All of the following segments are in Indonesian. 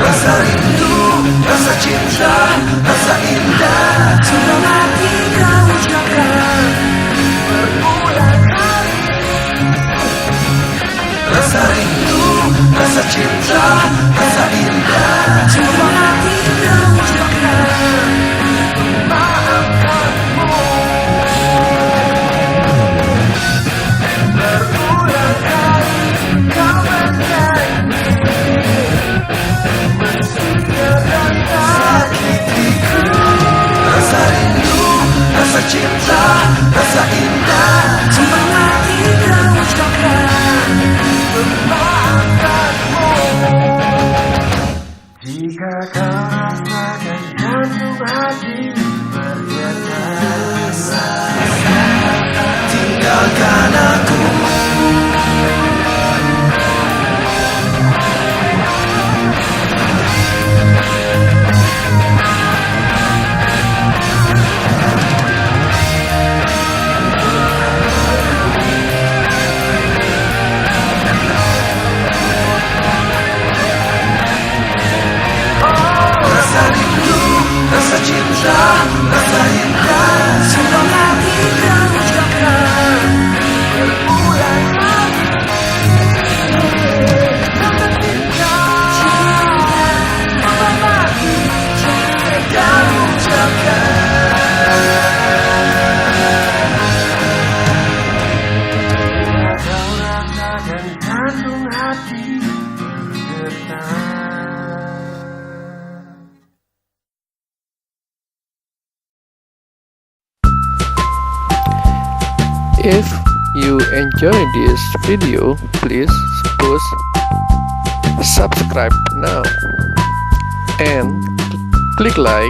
Rasa rindu, rasa cinta, rasa indah sudah mati kau ucapkan berulang kali. Rasa rindu, rasa cinta, rasa indah sudah mati kau ucapkan maafkanmu. Berulang kali kau berjanji sakitiku. Rasa rindu, rasa cinta, rasa indah sudah mati kau ucapkan memaafkanmu. Jika kau rasakan jantung hati bergetar, tinggalkan aku. Rasa rindu, rasa cinta, rasa indah sudah mati kau ucapkan berulang kali. Rasa cinta, apa lagi kau ucapkan. Kau rasakan jantung hati bergetar. If you enjoy this video, please push subscribe now and click like.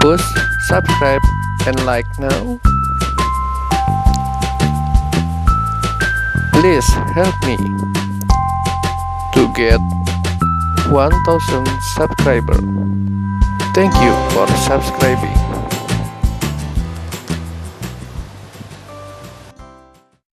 Push subscribe and like now. Please help me to get 1000 subscribers. Thank you for subscribing.